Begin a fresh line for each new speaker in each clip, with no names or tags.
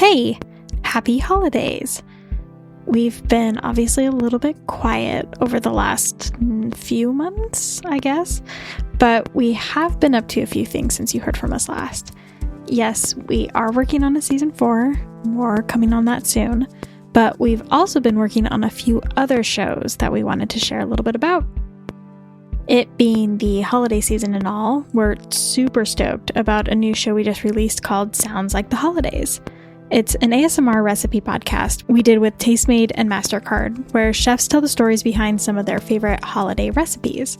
Hey, happy holidays! We've been obviously a little bit quiet over the last few months, I guess, but we have been up to a few things since you heard from us last. Yes, we are working on a season 4, more coming on that soon, but we've also been working on a few other shows that we wanted to share a little bit about. It being the holiday season and all, we're super stoked about a new show we just released called Sounds Like the Holidays. It's an ASMR recipe podcast we did with Tastemade and Mastercard, where chefs tell the stories behind some of their favorite holiday recipes.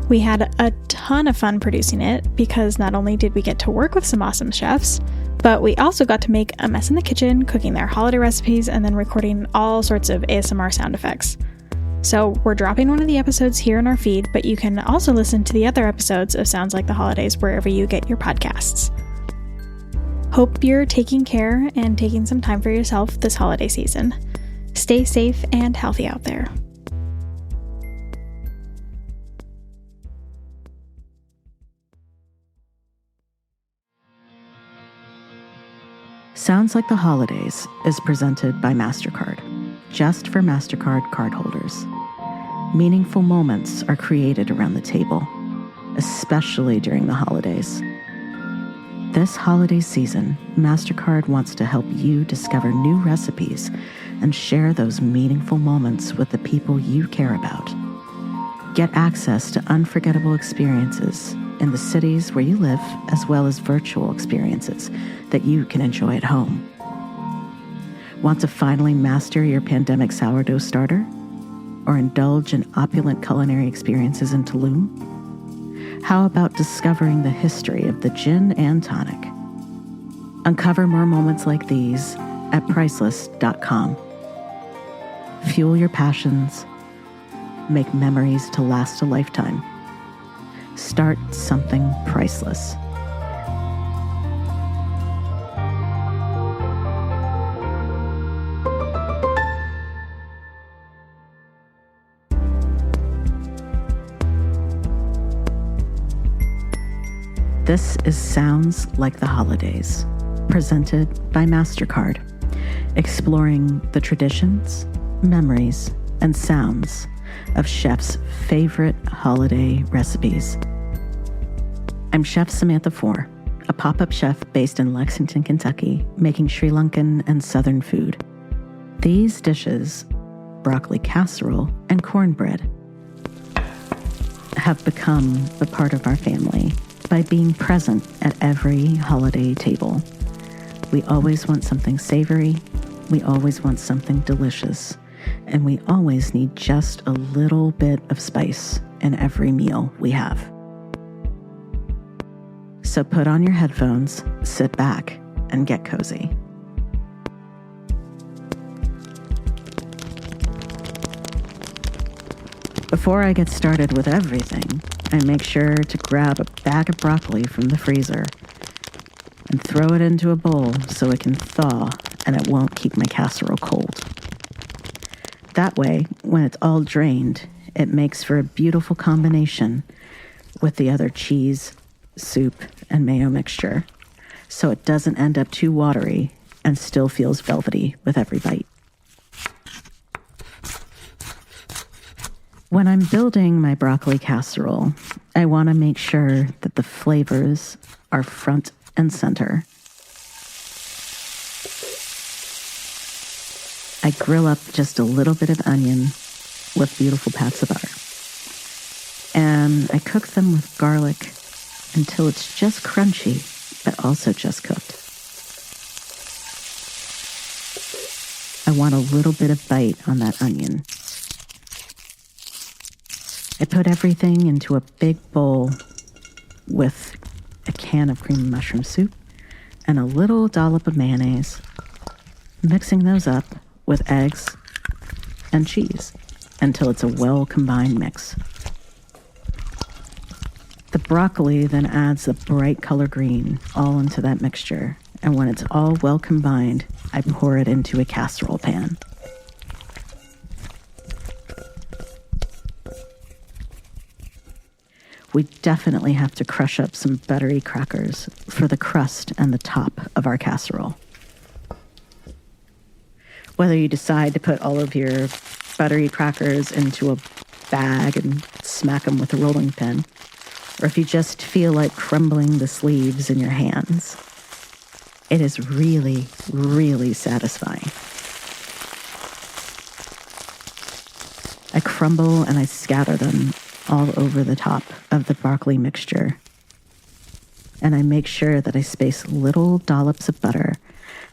We had a ton of fun producing it because not only did we get to work with some awesome chefs, but we also got to make a mess in the kitchen, cooking their holiday recipes and then recording all sorts of ASMR sound effects. So we're dropping one of the episodes here in our feed, but you can also listen to the other episodes of Sounds Like the Holidays wherever you get your podcasts. Hope you're taking care and taking some time for yourself this holiday season. Stay safe and healthy out there.
Sounds Like the Holidays is presented by Mastercard, just for Mastercard cardholders. Meaningful moments are created around the table, especially during the holidays. This holiday season, Mastercard wants to help you discover new recipes and share those meaningful moments with the people you care about. Get access to unforgettable experiences in the cities where you live, as well as virtual experiences that you can enjoy at home. Want to finally master your pandemic sourdough starter? Or indulge in opulent culinary experiences in Tulum? How about discovering the history of the gin and tonic? Uncover more moments like these at Priceless.com. Fuel your passions. Make memories to last a lifetime. Start something priceless. This is Sounds Like the Holidays, presented by Mastercard, exploring the traditions, memories, and sounds of chefs' favorite holiday recipes. I'm Chef Samantha Fore, a pop-up chef based in Lexington, Kentucky, making Sri Lankan and Southern food. These dishes, broccoli casserole and cornbread, have become a part of our family by being present at every holiday table. We always want something savory, we always want something delicious, and we always need just a little bit of spice in every meal we have. So put on your headphones, sit back, and get cozy. Before I get started with everything, I make sure to grab a bag of broccoli from the freezer and throw it into a bowl so it can thaw and it won't keep my casserole cold. That way, when it's all drained, it makes for a beautiful combination with the other cheese, soup, and mayo mixture, so it doesn't end up too watery and still feels velvety with every bite. When I'm building my broccoli casserole, I want to make sure that the flavors are front and center. I grill up just a little bit of onion with beautiful pats of butter. And I cook them with garlic until it's just crunchy, but also just cooked. I want a little bit of bite on that onion. I put everything into a big bowl with a can of cream mushroom soup and a little dollop of mayonnaise, mixing those up with eggs and cheese until it's a well-combined mix. The broccoli then adds the bright color green all into that mixture, and when it's all well combined, I pour it into a casserole pan. We definitely have to crush up some buttery crackers for the crust and the top of our casserole. Whether you decide to put all of your buttery crackers into a bag and smack them with a rolling pin, or if you just feel like crumbling the sleeves in your hands, it is really, really satisfying. I crumble and I scatter them all over the top of the broccoli mixture. And I make sure that I space little dollops of butter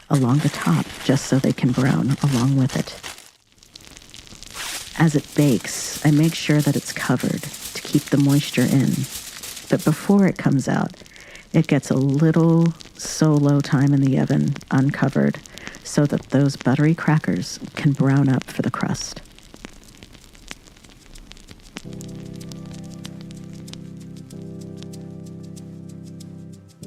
along the top just so they can brown along with it. As it bakes, I make sure that it's covered to keep the moisture in. But before it comes out, it gets a little solo time in the oven uncovered so that those buttery crackers can brown up for the crust.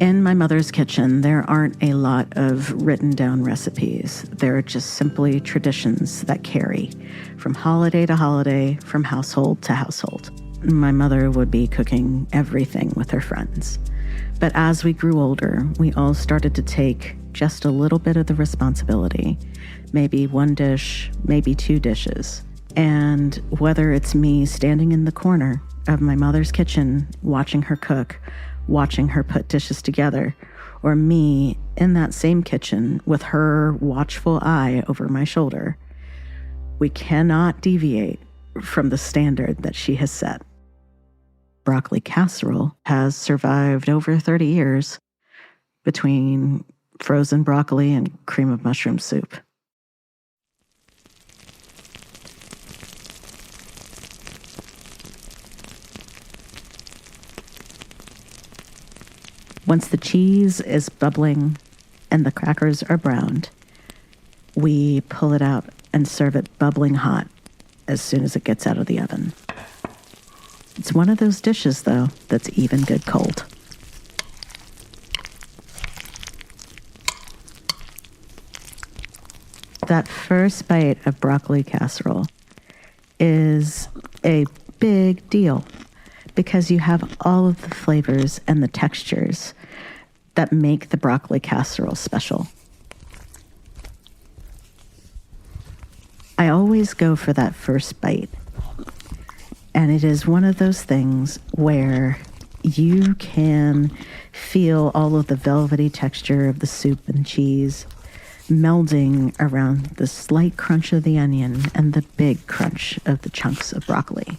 In my mother's kitchen, there aren't a lot of written down recipes. They're just simply traditions that carry from holiday to holiday, from household to household. My mother would be cooking everything with her friends. But as we grew older, we all started to take just a little bit of the responsibility. Maybe one dish, maybe two dishes. And whether it's me standing in the corner of my mother's kitchen, watching her cook, watching her put dishes together, or me in that same kitchen with her watchful eye over my shoulder, we cannot deviate from the standard that she has set. Broccoli casserole has survived over 30 years between frozen broccoli and cream of mushroom soup. Once the cheese is bubbling and the crackers are browned, we pull it out and serve it bubbling hot as soon as it gets out of the oven. It's one of those dishes, though, that's even good cold. That first bite of broccoli casserole is a big deal because you have all of the flavors and the textures that make the broccoli casserole special. I always go for that first bite, and it is one of those things where you can feel all of the velvety texture of the soup and cheese melding around the slight crunch of the onion and the big crunch of the chunks of broccoli,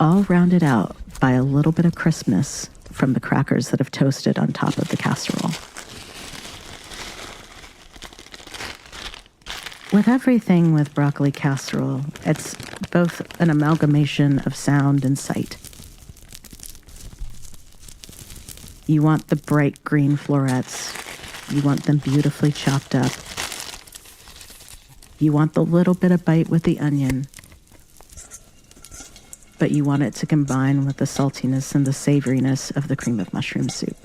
all rounded out by a little bit of crispness from the crackers that have toasted on top of the casserole. With everything with broccoli casserole, it's both an amalgamation of sound and sight. You want the bright green florets. You want them beautifully chopped up. You want the little bit of bite with the onion, but you want it to combine with the saltiness and the savoriness of the cream of mushroom soup.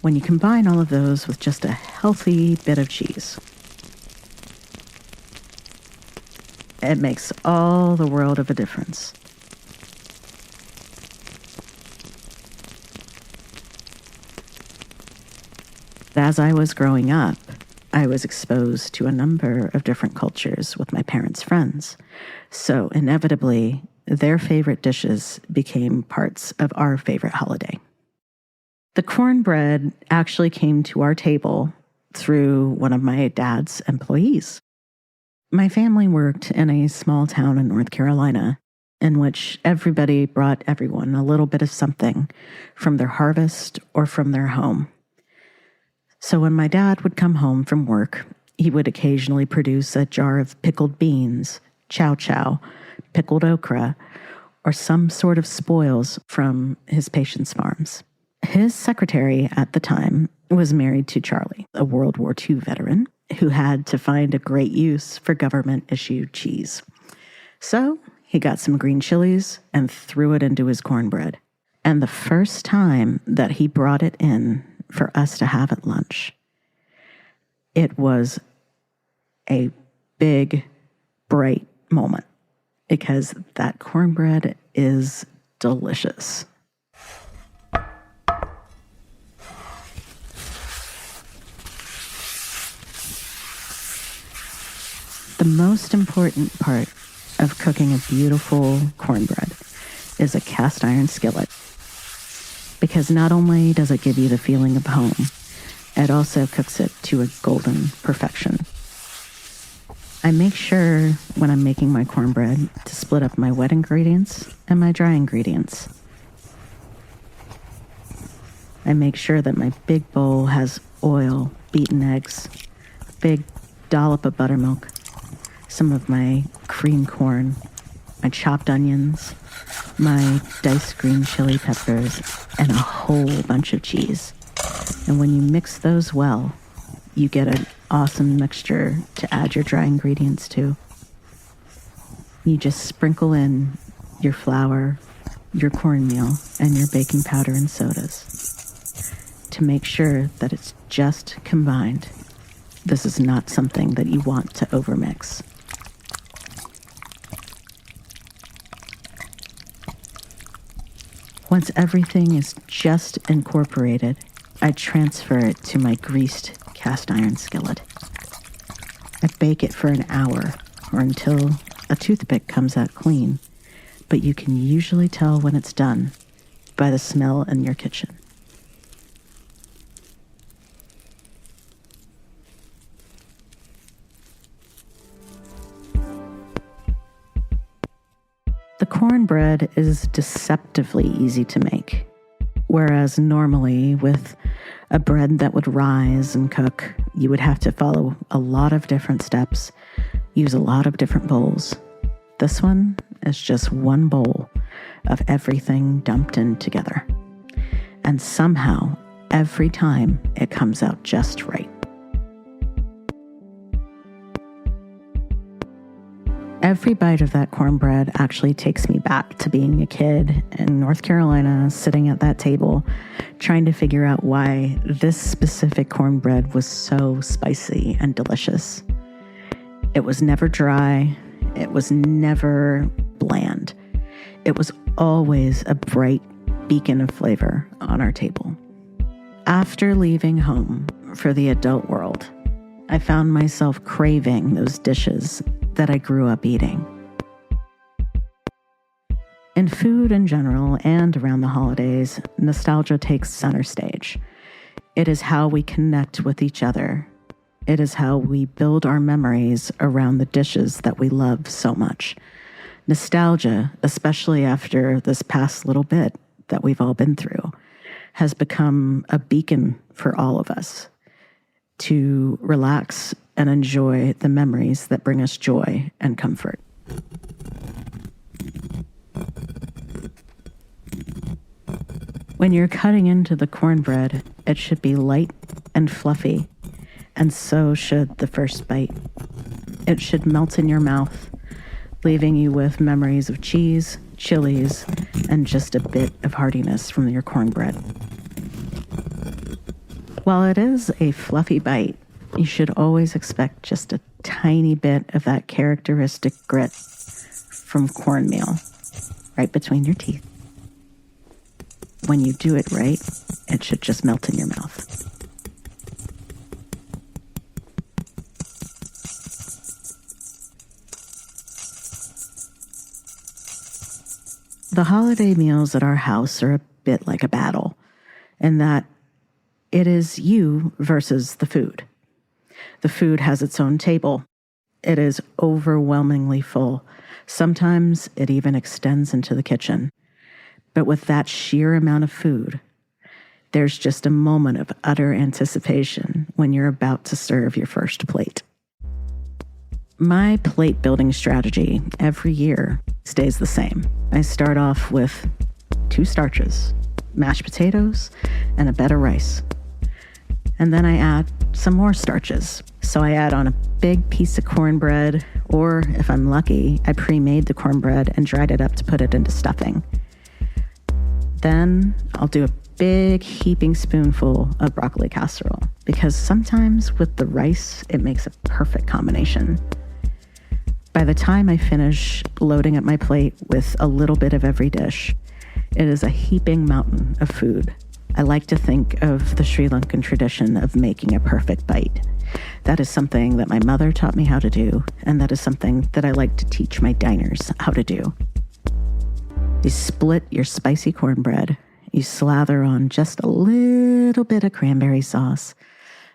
When you combine all of those with just a healthy bit of cheese, it makes all the world of a difference. As I was growing up, I was exposed to a number of different cultures with my parents' friends. So inevitably, their favorite dishes became parts of our favorite holiday. The cornbread actually came to our table through one of my dad's employees. My family worked in a small town in North Carolina in which everybody brought everyone a little bit of something from their harvest or from their home. So when my dad would come home from work, he would occasionally produce a jar of pickled beans, chow chow, pickled okra, or some sort of spoils from his patients' farms. His secretary at the time was married to Charlie, a World War II veteran who had to find a great use for government-issued cheese. So he got some green chilies and threw it into his cornbread. And the first time that he brought it in for us to have at lunch, it was a big, bright moment because that cornbread is delicious. The most important part of cooking a beautiful cornbread is a cast iron skillet, because not only does it give you the feeling of home, it also cooks it to a golden perfection. I make sure when I'm making my cornbread to split up my wet ingredients and my dry ingredients. I make sure that my big bowl has oil, beaten eggs, big dollop of buttermilk, some of my cream corn, my chopped onions, my diced green chili peppers, and a whole bunch of cheese. And when you mix those well, you get an awesome mixture to add your dry ingredients to. You just sprinkle in your flour, your cornmeal, and your baking powder and sodas to make sure that it's just combined. This is not something that you want to overmix. Once everything is just incorporated, I transfer it to my greased cast iron skillet. I bake it for an hour or until a toothpick comes out clean, but you can usually tell when it's done by the smell in your kitchen. The cornbread is deceptively easy to make, whereas normally with a bread that would rise and cook, you would have to follow a lot of different steps, use a lot of different bowls. This one is just one bowl of everything dumped in together. And somehow, every time, it comes out just right. Every bite of that cornbread actually takes me back to being a kid in North Carolina, sitting at that table, trying to figure out why this specific cornbread was so spicy and delicious. It was never dry. It was never bland. It was always a bright beacon of flavor on our table. After leaving home for the adult world, I found myself craving those dishes that I grew up eating. In food in general and around the holidays, nostalgia takes center stage. It is how we connect with each other. It is how we build our memories around the dishes that we love so much. Nostalgia, especially after this past little bit that we've all been through, has become a beacon for all of us to relax and enjoy the memories that bring us joy and comfort. When you're cutting into the cornbread, it should be light and fluffy, and so should the first bite. It should melt in your mouth, leaving you with memories of cheese, chilies, and just a bit of heartiness from your cornbread. While it is a fluffy bite, you should always expect just a tiny bit of that characteristic grit from cornmeal right between your teeth. When you do it right, it should just melt in your mouth. The holiday meals at our house are a bit like a battle, in that it is you versus the food. The food has its own table. It is overwhelmingly full. Sometimes it even extends into the kitchen. But with that sheer amount of food, there's just a moment of utter anticipation when you're about to serve your first plate. My plate building strategy every year stays the same. I start off with 2 starches, mashed potatoes, and a bed of rice. And then I add some more starches. So I add on a big piece of cornbread, or if I'm lucky, I pre-made the cornbread and dried it up to put it into stuffing. Then I'll do a big heaping spoonful of broccoli casserole, because sometimes with the rice, it makes a perfect combination. By the time I finish loading up my plate with a little bit of every dish, it is a heaping mountain of food. I like to think of the Sri Lankan tradition of making a perfect bite. That is something that my mother taught me how to do, and that is something that I like to teach my diners how to do. You split your spicy cornbread. You slather on just a little bit of cranberry sauce,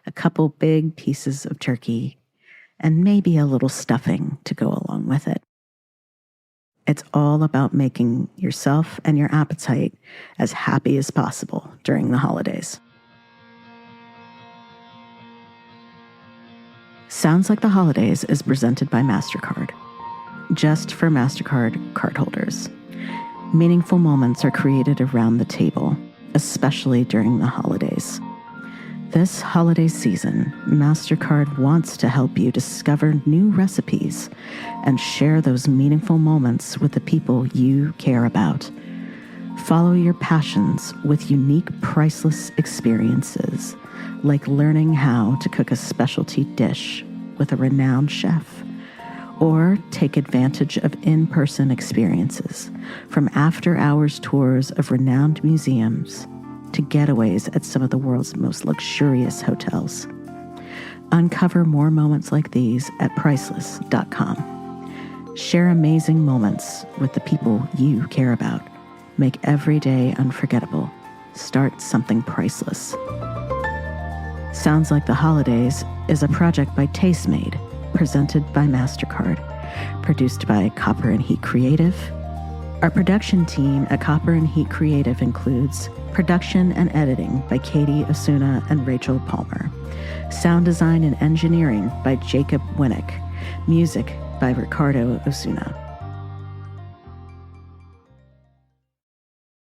a couple big pieces of turkey, and maybe a little stuffing to go along with it. It's all about making yourself and your appetite as happy as possible during the holidays. Sounds Like the Holidays is presented by Mastercard, just for Mastercard cardholders. Meaningful moments are created around the table, especially during the holidays. This holiday season, Mastercard wants to help you discover new recipes and share those meaningful moments with the people you care about. Follow your passions with unique, priceless experiences, like learning how to cook a specialty dish with a renowned chef, or take advantage of in-person experiences, from after-hours tours of renowned museums to getaways at some of the world's most luxurious hotels. Uncover more moments like these at priceless.com. Share amazing moments with the people you care about. Make every day unforgettable. Start something priceless. Sounds Like the Holidays is a project by Tastemade, presented by Mastercard, produced by Copper and Heat Creative. Our production team at Copper and Heat Creative includes production and editing by Katie Osuna and Rachel Palmer, sound design and engineering by Jacob Winnick, music by Ricardo Osuna.